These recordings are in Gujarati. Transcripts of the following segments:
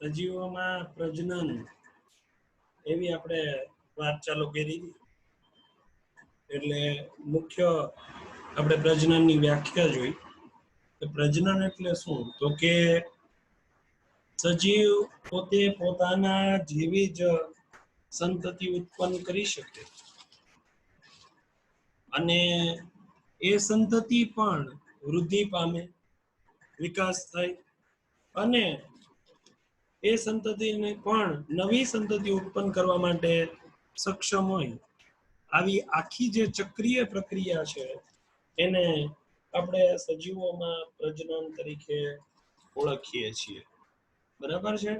સજીવોમાં પ્રજનન એવી આપણે વાત ચાલુ કરી એટલે મુખ્ય આપણે પ્રજનનની વ્યાખ્યા જોઈ કે પ્રજનન એટલે શું તો કે સજીવ પોતે પોતાના જેવી જ સંતતિ ઉત્પન્ન કરી શકે અને એ સંતતિ પણ વૃદ્ધિ પામે વિકાસ થાય અને એ સંતતિને પણ નવી સંતતિ ઉત્પન્ન કરવા માટે સક્ષમ હોય આવી આખી જે ચક્રીય પ્રક્રિયા છે એને આપણે સજીવોમાં પ્રજનન તરીકે ઓળખીએ છીએ બરાબર છે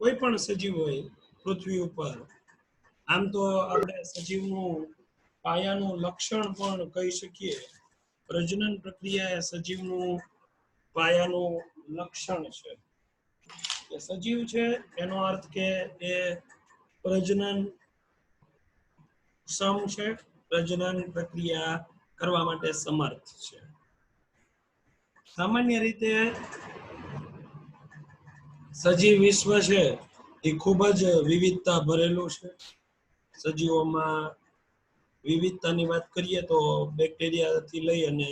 કોઈ પણ સજીવ હોય પૃથ્વી ઉપર આમ તો આપણે સજીવનું પાયાનું લક્ષણ પણ કહી શકીએ પ્રજનન પ્રક્રિયા એ સજીવનું પાયાનું લક્ષણ છે એ સજીવ છે એનો અર્થ કે એ પ્રજનન સમ છે પ્રજનન પ્રક્રિયા કરવા માટે સમર્થ છે સામાન્ય રીતે સજીવ વિશ્વ છે એ ખૂબ જ વિવિધતા ભરેલું છે સજીવોમાં વિવિધતાની વાત કરીએ તો બેક્ટેરિયાથી લઈ અને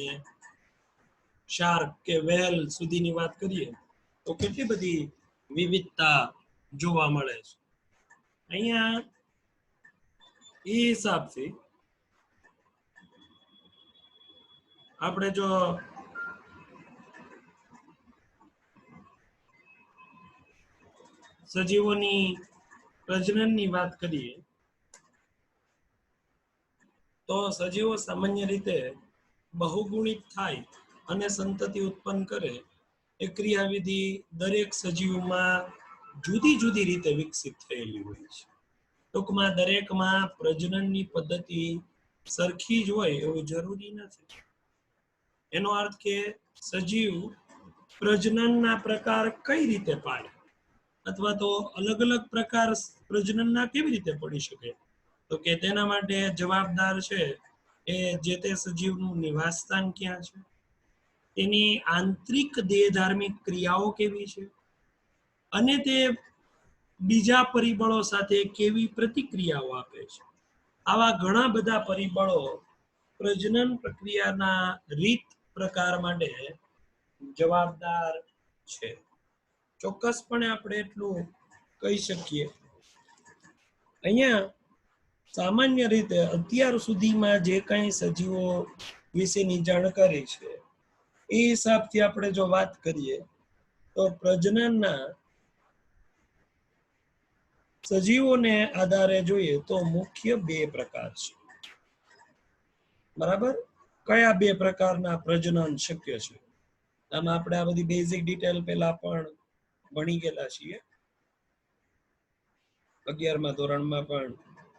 શાર્ક કે વ્હેલ સુધીની વાત કરીએ તો કેટલી બધી વિવિધતા જોવા મળે છે અહીંયા એ હિસાબથી આપણે જો સજીવોની પ્રજનનની વાત કરીએ તો સજીવો સામાન્ય રીતે બહુગુણિત થાય અને સંતતિ ઉત્પન્ન કરે એ ક્રિયાવિધિ દરેક સજીવમાં જુદી જુદી રીતે વિકસિત થયેલી હોય છે ટૂંકમાં દરેકમાં પ્રજનનની પદ્ધતિ સરખી જ હોય એવું જરૂરી નથી એનો અર્થ કે સજીવ પ્રજનનના પ્રકાર કઈ રીતે પાડે અથવા તો અલગ અલગ પ્રકાર પ્રજનનના કેવી રીતે પડી શકે તો કે તેના માટે જવાબદાર છે એ જે તે સજીવનું નિવાસસ્થાન ક્યાં છે તેની આંતરિક દેહધાર્મિક ક્રિયાઓ કેવી છે અને તે બીજા પરિબળો સાથે કેવી પ્રતિક્રિયાઓ આપે છે આવા ઘણા બધા પરિબળો પ્રજનન પ્રક્રિયાના રીત પ્રકાર માટે જવાબદાર છે ચોક્કસપણે આપણે એટલું કહી શકીએ અહીંયા સામાન્ય રીતે અત્યાર સુધીમાં જે કંઈ સજીવો વિશેની જાણકારી છે એ હિસાબથી આપણે જો વાત કરીએ તો પ્રજનનના સજીવોને આધારે જોઈએ તો મુખ્ય બે પ્રકાર છે બરાબર કયા બે પ્રકારના પ્રજનન શક્ય છે આમાં આપણે આ બધી બેઝિક ડિટેલ પહેલા પણ ભણી ગયેલા છીએ 11મા ધોરણમાં પણ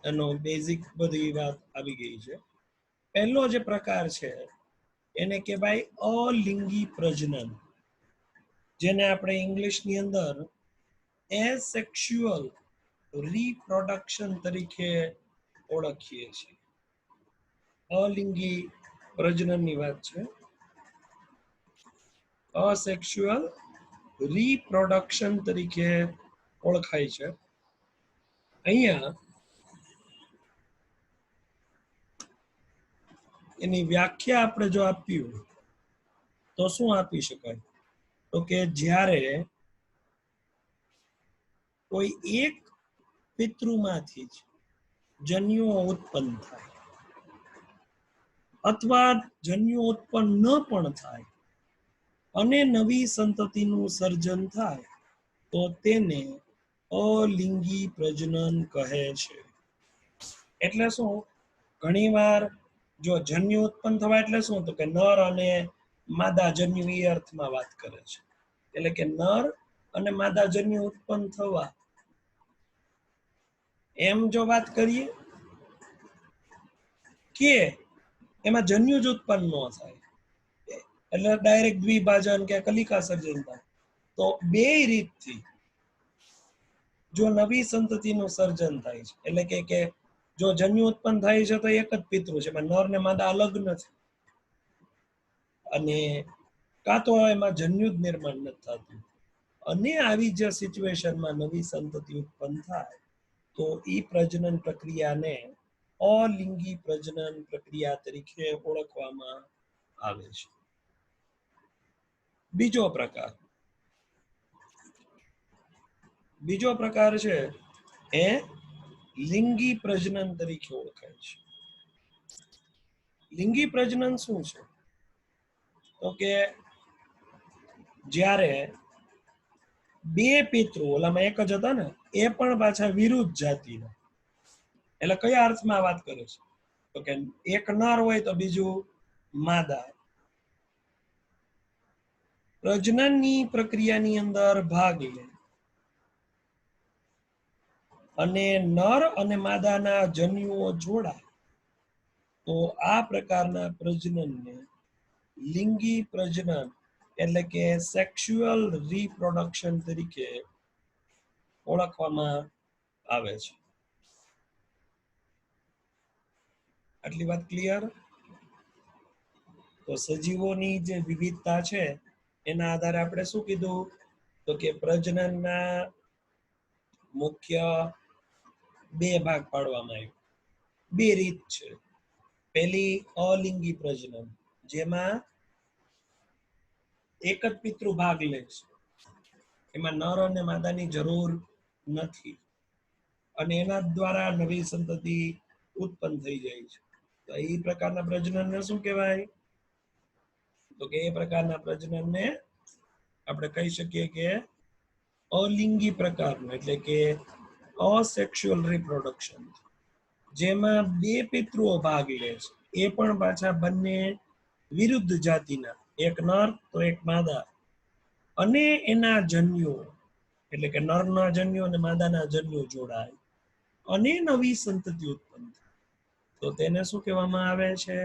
એનો બેઝિક બધી વાત આવી ગઈ છે પહેલો જે પ્રકાર છે એને કહેવાય અલિંગી પ્રજનન જેને આપણે ઇંગ્લિશની અંદર એસેક્સ્યુઅલ રિપ્રોડક્શન તરીકે ઓળખીએ છીએ અલિંગી પ્રજનનની વાત છે અસેક્સ્યુઅલ રિપ્રોડક્શન તરીકે ઓળખાય છે અહીંયા એની વ્યાખ્યા આપણે જો આપી હોય તો શું આપી શકાય તો કે જ્યારે કોઈ એક પિતૃમાંથી જ જન્યુઓ ઉત્પન્ન થાય અથવા જન્યુ ઉત્પન્ન ન પણ થાય અને નવી સંતતિનું સર્જન થાય તો તેને અલિંગી પ્રજનન કહે છે એટલે શું ઘણીવાર જો જન્યુ ઉત્પન્ન થવા એટલે શું તો કે નર અને માદા જન્યુ એ અર્થમાં વાત કરે છે એટલે કે નર અને માદા જન્યુ ઉત્પન્ન થવા એમ જો વાત કરીએ કે એમાં જન્યુ જ ઉત્પન્ન ન થાય એટલે ડાયરેક્ટ દ્વિભાજન કે કલિકા સર્જન થાય તો બે રીતથી જો નવી સંતતિનું સર્જન થાય છે એટલે કે જો જન્યુ ઉત્પન્ન થાય છે તો એક જ પિતૃ છે નર ને માદા અલગ નથી અને કાં તો એમાં જન્યુ જ નિર્માણ નથી થતું, અને આવી જ સિચ્યુએશનમાં નવી સંતતિ ઉત્પન્ન થાય તો એ પ્રજનન પ્રક્રિયાને અલિંગી પ્રજનન પ્રક્રિયા તરીકે ઓળખવામાં આવે છે. બીજો પ્રકાર છે એ લિંગી પ્રજનન તરીકે ઓળખાય છે. લિંગી પ્રજનન શું છે? તો કે જ્યારે બે પિતૃ, ઓલામાં એક જ હતા ને, એ પણ પાછા વિરુદ્ધ જાતિના. એટલે કયા અર્થમાં વાત કરે છે? તો કે એક નર હોય તો બીજું માદા. પ્રજનનની પ્રક્રિયાની અંદર ભાગ લે અને નર અને માદાના જન્યુઓ જોડાય તો આ પ્રકારના પ્રજનનને લિંગી પ્રજનન એટલે કે સેક્સ્યુઅલ રિપ્રોડક્શન તરીકે ઓળખવામાં આવે છે. આટલી વાત ક્લિયર? તો સજીવોની જે વિવિધતા છે એના આધારે આપણે શું કીધું? તો કે પ્રજનનના મુખ્ય બે ભાગ પાડવામાં આવ્યા. બે રીત છે. પહેલી અલિંગી પ્રજનન, જેમાં એક જ પિતૃ ભાગ લે છે, એમાં નર અને માદાની જરૂર નથી, અને એના દ્વારા નવી સંતતિ ઉત્પન્ન થઈ જાય છે. તો એ પ્રકારના પ્રજનનને શું કહેવાય? તો કે એ પ્રકારના પ્રજનનને આપણે કહી શકીએ કે અલિંગી પ્રકારનું, એટલે કે અસેક્સ્યુઅલ રિપ્રોડક્શન, જેમાં બે પિતૃઓ ભાગ લે છે, એ પણ પાછા બંને વિરુદ્ધ જાતિના, એક નર તો એક માદા, અને એના જન્યુઓ એટલે કે નરના જન્યુ અને માદાના જન્યુ જોડાય અને નવી સંતતિ ઉત્પન્ન થાય તો તેને શું કહેવામાં આવે છે?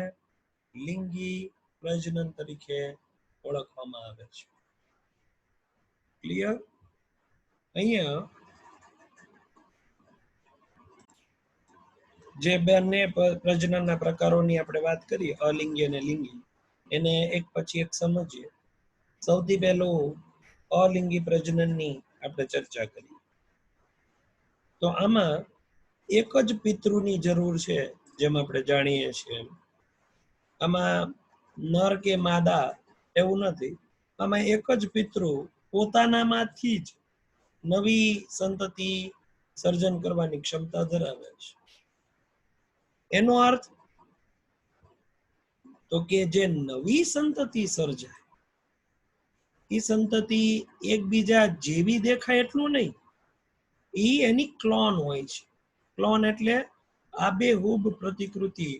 લિંગી પ્રજનન તરીકે ઓળખવામાં આવે છે. ક્લિયર? અહીંયા જે બંને પ્રજનનના પ્રકારોની આપણે વાત કરી, અલિંગી અને લિંગી, એને એક પછી એક સમજીએ. સૌથી પહેલું અલિંગી પ્રજનનની આપણે ચર્ચા કરી. તો આમાં એક જ પિતૃની જરૂર છે, જેમ આપણે જાણીએ છીએ. આમાં નર કે માદા એવું નથી, આમાં એક જ પિતૃ પોતાનામાંથી જ નવી સંતતિ સર્જન કરવાની ક્ષમતા ધરાવે છે. એનો અર્થ તો કે જે નવી સંતતિ સર્જાય એ સંતતિ એકબીજા જેવી દેખાય એટલું નહીં, એ એની ક્લોન હોય છે. ક્લોન એટલે આબેહૂબ પ્રતિકૃતિ.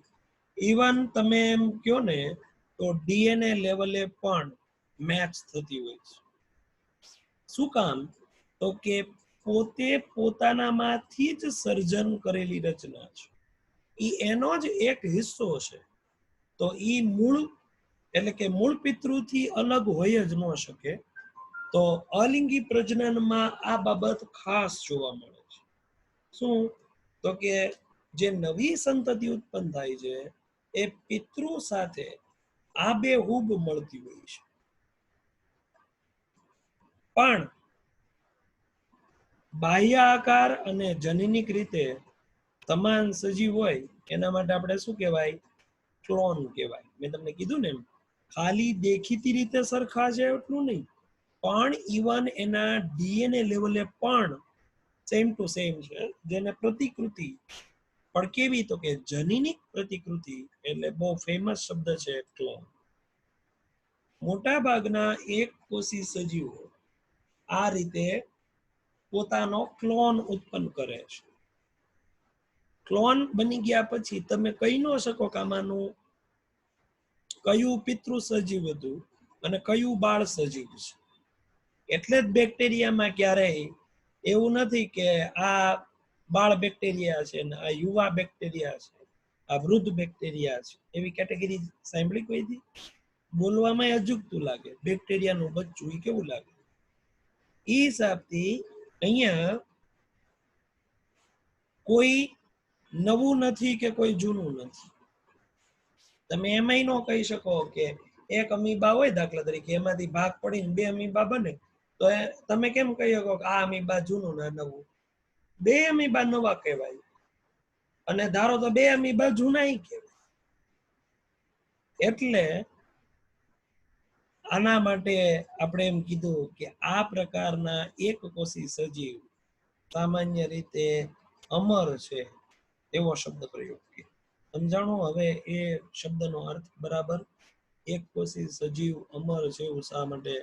ઇવન તમે એમ કહો ને તો ડીએનએ લેવલે પણ મેચ થતી હોય છે. શું કામ? તો કે પોતે પોતાનામાંથી જ સર્જન કરેલી રચના છે, એ એનો જ એક હિસ્સો છે. તો એ મૂળ એટલે કે મૂળ પિતૃથી અલગ હોય જ ન શકે. તો અલિંગી પ્રજનનમાં આ બાબત ખાસ જોવા મળે છે. શું? તો કે જે નવી સંતતિ ઉત્પન્ન થાય છે એ પિતૃ સાથે આબેહૂબ મળતી હોય છે, પણ બાહ્ય આકાર અને જનીનિક રીતે સમાન સજીવ હોય એના માટે આપણે શું કહેવાય? ક્લોન કહેવાય. મેં તમને કીધું ને એમ, ખાલી દેખીતી રીતે સરખા છે એટલું નહીં, પણ ઇવન એના ડીએનએ લેવલે પણ સેમ ટુ સેમ છે, જેને પ્રતિકૃતિ. પણ કેવી? તો કે જનીનિક પ્રતિકૃતિ, એટલે બહુ ફેમસ શબ્દ છે ક્લોન. મોટા ભાગના એક કોષી સજીવો આ રીતે પોતાનો ક્લોન ઉત્પન્ન કરે છે. ક્લોન બની ગયા પછી તમે કહી ન શકો કે આમાંનું કયું પિતૃ સજીવ હતું અને કયું બાળ સજીવ છે. એટલે જ બેક્ટેરિયામાં ક્યારેય એવું નથી કે આ બાળ બેક્ટેરિયા છે ને આ યુવા બેક્ટેરિયા છે, આ વૃદ્ધ બેક્ટેરિયા છે, એવી કેટેગરી સાંભળી કોઈથી? બોલવામાં અજુગતું લાગે. બેક્ટેરિયાનું બચ્ચું એ કેવું લાગે? એ હિસાબથી અહીંયા કોઈ નવું નથી કે કોઈ જૂનું નથી. તમે એમાંય ન કહી શકો કે એક અમીબા હોય દાખલા તરીકે, એમાંથી ભાગ પડીને બે અમીબા બને, તો તમે કેમ કહી શકો કે આ અમીબા જૂનું ને નવું? બે અમીબા નવા કહેવાય, અને ધારો તો બે અમીબા જૂના કહેવાય. એટલે આના માટે આપણે એમ કીધું કે આ પ્રકારના એક કોષી સજીવ સામાન્ય રીતે અમર છે, એવો શબ્દ પ્રયોગ કર્યો. સમજાણું? હવે એ શબ્દનો અર્થ બરાબર. એક કોષી સજીવ અમર છે એવું શા માટે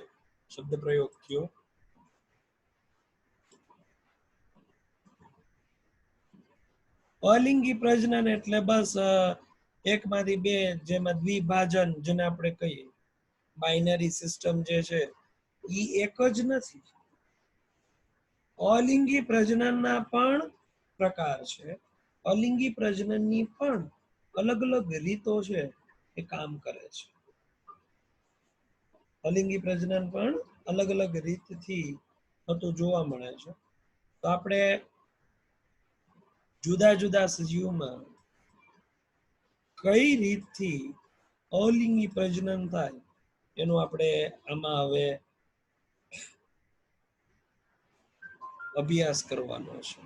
શબ્દ પ્રયોગ થયો? અલિંગી પ્રજનન એટલે બસ એકમાંથી બે, જેમાં દ્વિભાજન જેને આપણે કહીએ, બાઇનરી સિસ્ટમ જે છે એ એક જ નથી. અલિંગી પ્રજનનના પણ પ્રકાર છે. અલિંગી પ્રજનનની પણ અલગ અલગ રીતો છે એ કામ કરે છે. અલિંગી પ્રજનન પણ અલગ અલગ રીતથી થતું જોવા મળે છે. તો આપણે જુદા જુદા સજીવમાં કઈ રીતથી અલિંગી પ્રજનન થાય એનું આપણે આમાં હવે અભ્યાસ કરવાનો છે.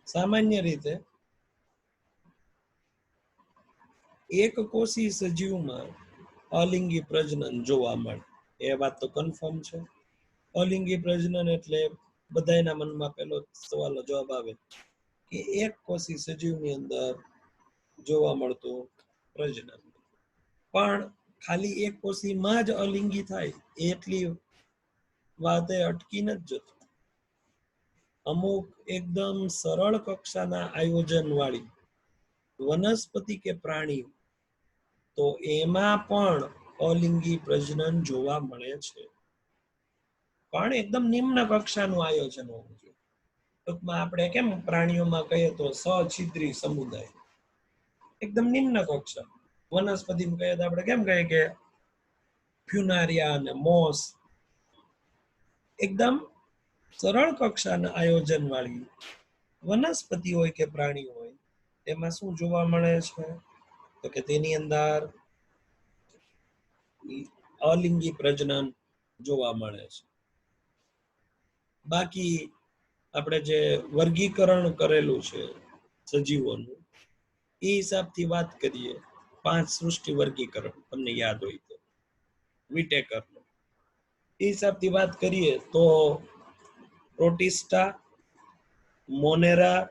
સામાન્ય રીતે એક કોષી સજીવમાં અલિંગી પ્રજનન જોવા મળે, એ વાત તો કન્ફર્મ છે. અલિંગી પ્રજનન એટલે બધાના મનમાં પેલો સવાલનો જવાબ આવે કે એક કોષી સજીવની અંદર જોવા મળતું પ્રજનન. પણ ખાલી એક કોષીમાં જ અલિંગી થાય એટલી વાતે અટકી નથી જતું. અમુક એકદમ સરળ કક્ષાના આયોજન વાળી વનસ્પતિ કે પ્રાણી, તો એમાં પણ અલિંગી પ્રજનન જોવા મળે છે. પણ એકદમ નિમ્ન કક્ષાનું આયોજન હોવું જોઈએ. ટૂંકમાં આપણે કેમ પ્રાણીઓમાં કહીએ તો સછિદ્રી સમુદાય, એકદમ નિમ્ન કક્ષા. વનસ્પતિમાં કહીએ તો આપણે કેમ કહીએ કે ફ્યુનારિયા અને મોસ, એકદમ સરળ કક્ષાના આયોજન વાળી વનસ્પતિ હોય કે પ્રાણી હોય, એમાં શું જોવા મળે છે? તો કે તેની અંદર અલિંગી પ્રજનન જોવા મળે છે. બાકી આપણે જે વર્ગીકરણ કરેલું છે સજીવોનું, એ હિસાબથી વાત કરીએ, 5 સૃષ્ટિ વર્ગીકરણ તમને યાદ હોય તો વિટેકર, એ હિસાબથી વાત કરીએ તો પ્રોટિસ્ટા, મોનેરા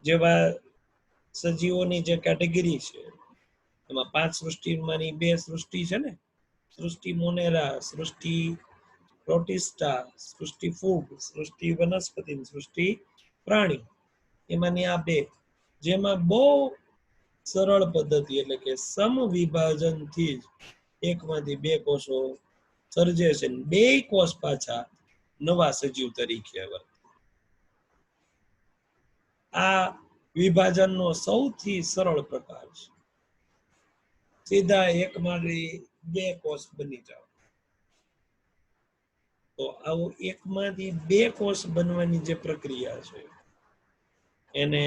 જેવા સજીવોની જે કેટેગરી છે, એમાં 5 સૃષ્ટિમાંની 2 સૃષ્ટિ છે ને, સૃષ્ટિ મોનેરા, સૃષ્ટિ પ્રોટિસ્ટા, સૃષ્ટિ ફૂગ, સૃષ્ટિ વનસ્પતિ, સૃષ્ટિ પ્રાણી, એમાંની આ 2, જેમાં બહુ સરળ પદ્ધતિ એટલે કે સમવિભાજનથી જ એકમાંથી 2 કોષો સર્જે છે, 2 કોષ પાછા નવા સજીવ તરીકે વર્તે. આ વિભાજનનો સૌથી સરળ પ્રકાર છે. સીધા એકમાંથી 2 કોષ બની જાવ. તો આવું એકમાંથી 2 કોષ બનવાની જે પ્રક્રિયા છે, એને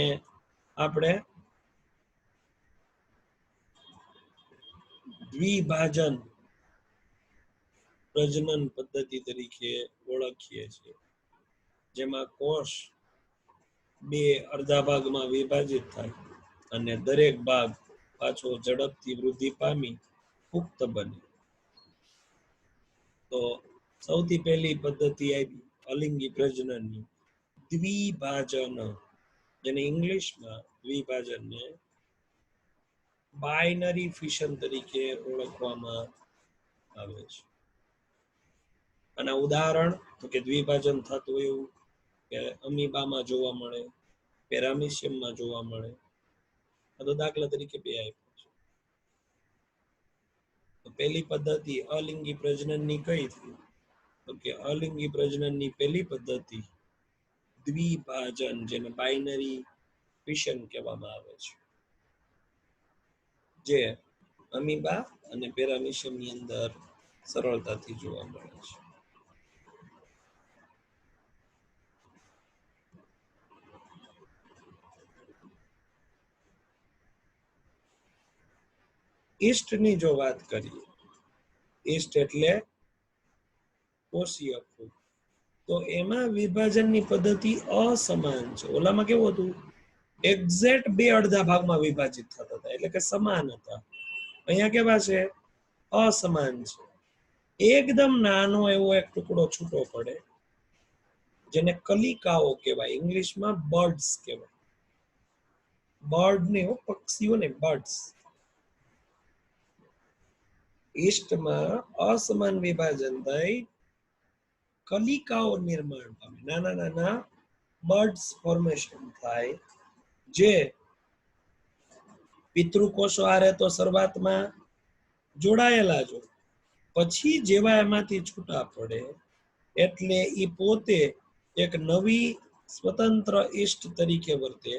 આપણે દ્વિભાજન પ્રજનન પદ્ધતિ તરીકે ઓળખીએ છીએ, જેમાં કોષ 2 અડધા ભાગમાં વિભાજિત થાય અને દરેક ભાગ પાછો ઝડપથી વૃદ્ધિ પામી પુખ્ત બને. તો સૌથી પહેલી પદ્ધતિ આવી અલિંગી પ્રજનનની, દ્વિભાજન, જેને ઇંગ્લિશમાં દ્વિભાજનને બાઇનરી ફિશન તરીકે ઓળખવામાં આવે છે. અને ઉદાહરણ તો કે દ્વિભાજન થતું એવું કે અમીબામાં જોવા મળે, પેરામિશિયમમાં જોવા મળે. તો દાખલા તરીકે 2 આપ્યું છે. તો પહેલી પદ્ધતિ અલિંગી પ્રજનનની કઈ થઈ? તો કે અલિંગી પ્રજનનની પહેલી પદ્ધતિ દ્વિભાજન, જેને બાઇનરી ફિશન કહેવામાં આવે છે, જે અમીબા અને પેરામિશિયમની અંદર સરળતાથી જોવા મળે છે. ઈસ્ટની જો વાત કરીએ, ઈસ્ટ એટલે કોષીય ફૂગ, તો એમાં વિભાજનની પદ્ધતિ અસમાન છે. ઓલામાં કેવું હતું, એક્ઝેક્ટ બે અડધા ભાગમાં વિભાજિત થતા હતા, એટલે કે સમાન હતા. અહીંયા કેવા છે, અસમાન છે. એકદમ નાનો એવો એક ટુકડો છૂટો પડે, જેને કલિકાઓ કહેવાય, ઇંગ્લિશમાં બર્ડ્સ કહેવાય. બર્ડ ને પક્ષીઓ ને બર્ડ્સ. ઈસ્ટમાં અસમાન વિભાજન થઈ કલિકાઓ નિર્માણ પામે, નાના નાના બર્ડ્સ ફોર્મેશન થાય, જે પિતૃકોષો આરે તો શરૂઆતમાં જોડાયેલા જ હોય, પછી જેવા એમાંથી છૂટા પડે એટલે એ પોતે એક નવી સ્વતંત્ર ઈષ્ટ તરીકે વર્તે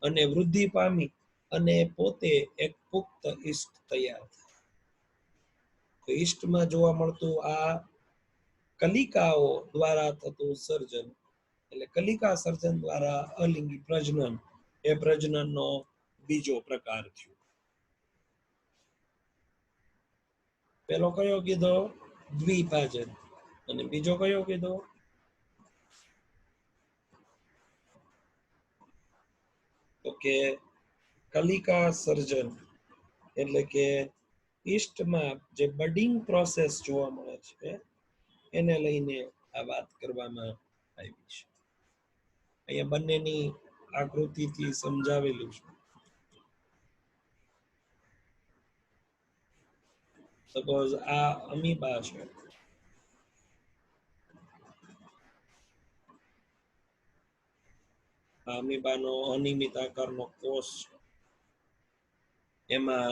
અને વૃદ્ધિ પામી અને પોતે એક પુખ્ત ઈષ્ટ તૈયાર થાય. તો ઈષ્ટમાં જોવા મળતું આ કલિકાઓ દ્વારા થતું સર્જન, એટલે કલિકા સર્જન દ્વારા અલિંગી પ્રજનન, એ પ્રજનનનો બીજો પ્રકાર થયો. પેલો કયો કીધો, દ્વિભાજન, અને બીજો કયો કીધો, તો કે કલિકા સર્જન, એટલે કે ઈસ્ટમાં જે બડિંગ પ્રોસેસ જોવા મળે છે એને લઈને આ વાત કરવામાં આવી છે. અહીંયા બંનેની આકૃતિથી સમજાવેલું છે. સપોઝ આ અમીબા છે, આ અમીબાનો અનિયમિત આકારનો કોષ છે. એમાં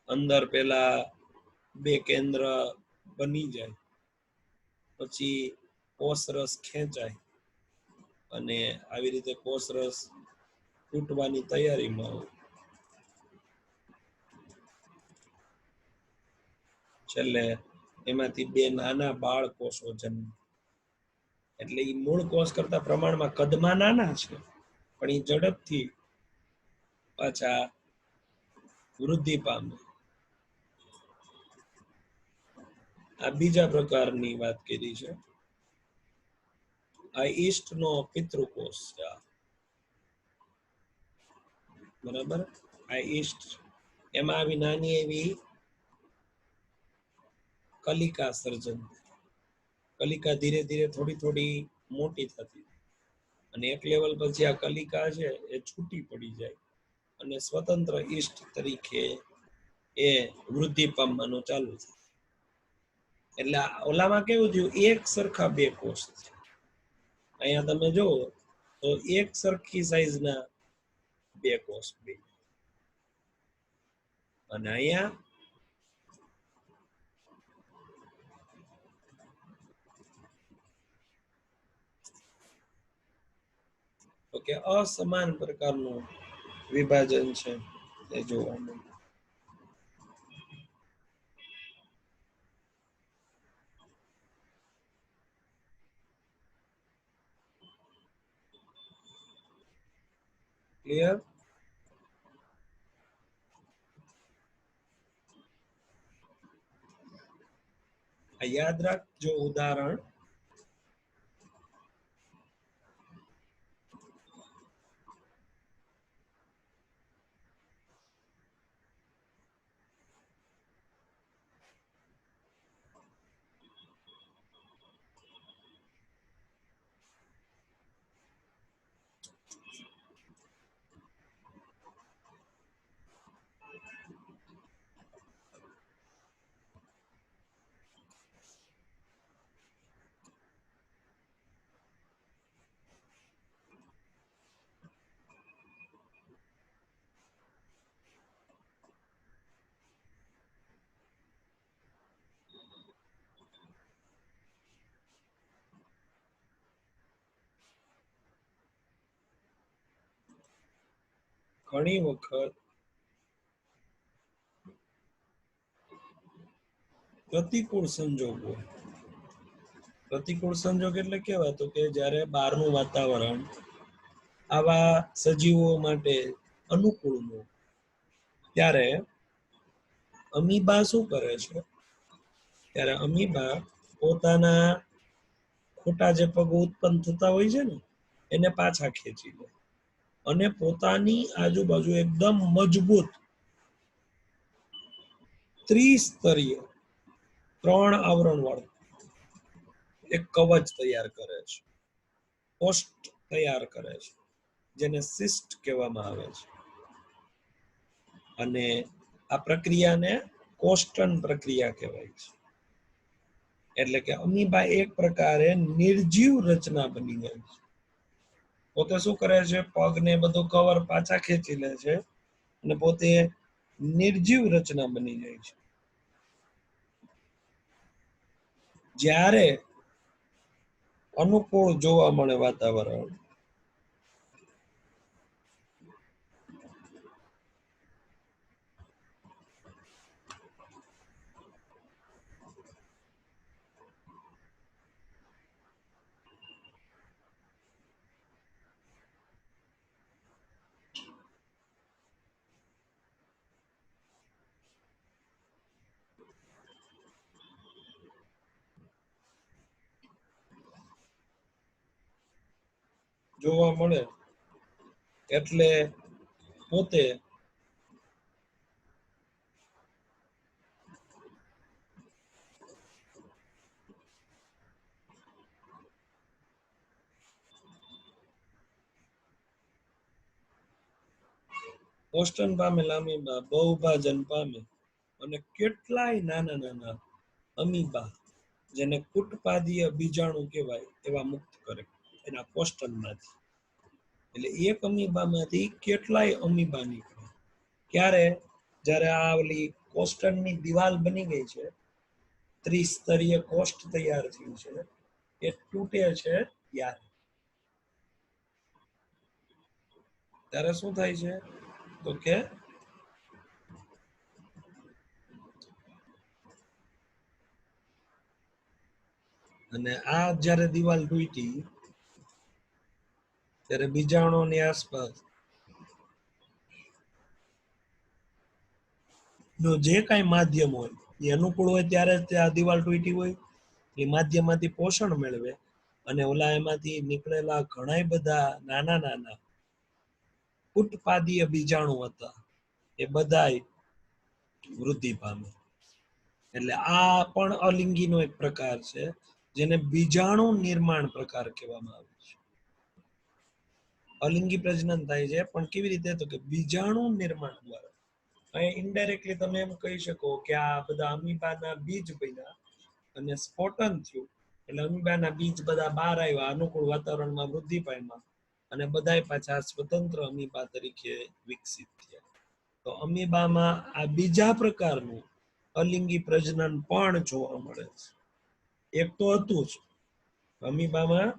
અંદર પેલા બે કેન્દ્ર બની જાય, પછી કોષરસ ખેંચાય અને આવી રીતે કોષરસ તૂટવાની તૈયારીમાં હોય. છેલ્લે એમાંથી બે નાના બાળ કોષો જન્મે, એટલે એ મૂળ કોષ કરતા પ્રમાણમાં કદમાં નાના છે, પણ એ ઝડપથી પાછા વૃદ્ધિ પામે. આ બીજા પ્રકારની વાત કરી છે. આ ઈસ્ટનો પિતૃકોષ છે, બરાબર. આ ઈસ્ટ, એમાં આવી નાની એવી કલિકા સર્જન, કલિકા ધીરે ધીરે થોડી થોડી મોટી થતી, અને એક લેવલ પછી આ કલિકા છે એ છૂટી પડી જાય અને સ્વતંત્ર ઈસ્ટ તરીકે એ વૃદ્ધિ પામવાનું ચાલુ થાય. એટલે ઓલામાં કેવું થયું, એક સરખા બે કોષ છે. અહીંયા તમે જુઓ તો એક સરખી સાઈઝના બે કોષ બે, અને અહીંયા તો કે અસમાન પ્રકારનું વિભાજન છે એ જોવા મળે. ક્લિયર? યાદ રાખજો ઉદાહરણ, ઘણી વખત પ્રતિકૂળ સંજોગો, પ્રતિકૂળ સંજોગ એટલે કેવા, તો કે જ્યારે બહારનું વાતાવરણ આવા સજીવો માટે અનુકૂળ ન હોય, ત્યારે અમીબા શું કરે છે? ત્યારે અમીબા પોતાના ખોટા જે પગ ઉત્પન્ન થતા હોય છે ને એને પાછા ખેંચી લે અને પોતાની આજુબાજુ એકદમ મજબૂત ત્રિસ્તરીય 3 આવરણ વાળું એક કવચ તૈયાર કરે છે, કોષ્ટ તૈયાર કરે છે, જેને સિસ્ટ કહેવામાં આવે છે. અને આ પ્રક્રિયાને કોષ્ટન પ્રક્રિયા કહેવાય છે. એટલે કે અમીબા એક પ્રકારે નિર્જીવ રચના બની ગઈ છે. પોતે શું કરે છે? પગને બધું કવર પાછા ખેંચી લે છે અને પોતે નિર્જીવ રચના બની જાય છે. જ્યારે અનુકૂળ જોવા મળે વાતાવરણ, જોવા મળે એટલે પોતે કોષ્ટન પામેલા અમીબા બહુભાજન પામે અને કેટલાય નાના નાના અમીબા જેને કુટપાદીય બીજાણુ કહેવાય એવા મુક્ત કરે એના કોષ્ટનમાંથી. એટલે એક અમીબામાંથી કેટલાય અમીબા નીકળે. ક્યારે? જ્યારે આ ઓલી કોષ્ટનની દિવાલ બની ગઈ છે, ત્રિસ્તરીય કોષ્ટ તૈયાર થયું છે, એ તૂટે છે ત્યારે શું થાય છે? તો કે અને આ જ્યારે દિવાલ તૂટી ત્યારે બીજાણુની આસપાસ નો જે કાંઈ માધ્યમ હોય એ અનુકૂળ હોય ત્યારે જ આ દિવાલ તૂટી હોય એ માધ્યમમાંથી પોષણ મેળવે અને ઓલા એમાંથી નીકળેલા ઘણા બધા નાના નાના ઉત્પાદીય બીજાણુ હતા એ બધાય વૃદ્ધિ પામે. એટલે આ પણ અલિંગીનો એક પ્રકાર છે જેને બીજાણુ નિર્માણ પ્રકાર કહેવામાં આવે છે. અલિંગી પ્રજનન થાય છે પણ કેવી રીતે? તો કે બીજાણુ નિર્માણ દ્વારા. અહીં ઇનડાયરેક્ટલી તમે એમ કહી શકો કે આ બધા અમીબાના બીજ બન્યા અને સ્ફોટન થયું એટલે અમીબાના બીજ બધા બહાર આવ્યા, અનુકૂળ વાતાવરણમાં વૃદ્ધિ પામ્યા અને બધાય પાછા સ્વતંત્ર અમીબા તરીકે વિકસિત થયા. તો અમીબામાં આ બીજા પ્રકારનું અલિંગી પ્રજનન પણ જોવા મળે છે. એક તો હતું જ અમીબામાં,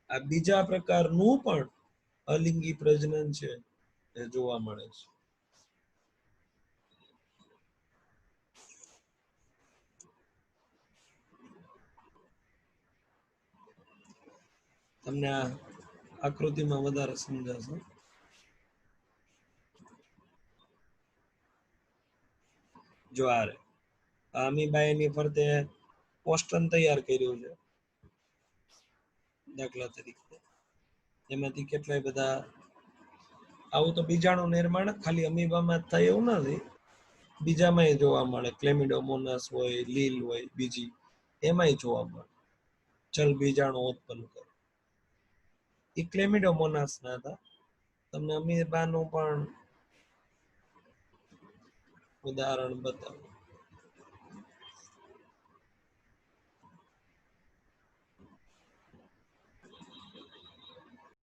આ બીજા પ્રકારનું પણ અલિંગી પ્રજનન છે એ જોવા મળે છે. તમને આ આકૃતિમાં વધારે સમજાશે. જો આ અમીબા એની ફરતે કોષ્ટન તૈયાર કર્યું છે દાખલા તરીકે, એમાંથી કેટલાય બધા આવું તો બીજાણુ નિર્માણ ખાલી અમીબામાં જ થાય એવું નથી, બીજામાંય જોવા મળે. ક્લેમિડોમોનાસ હોય, લીલ હોય, બીજી એમાંય જોવા મળે ચલ બીજાણુ ઉત્પન્ન કરે. એ ક્લેમિડોમોનાસ ના હતા. તમને અમીબાનું પણ ઉદાહરણ બતાવું.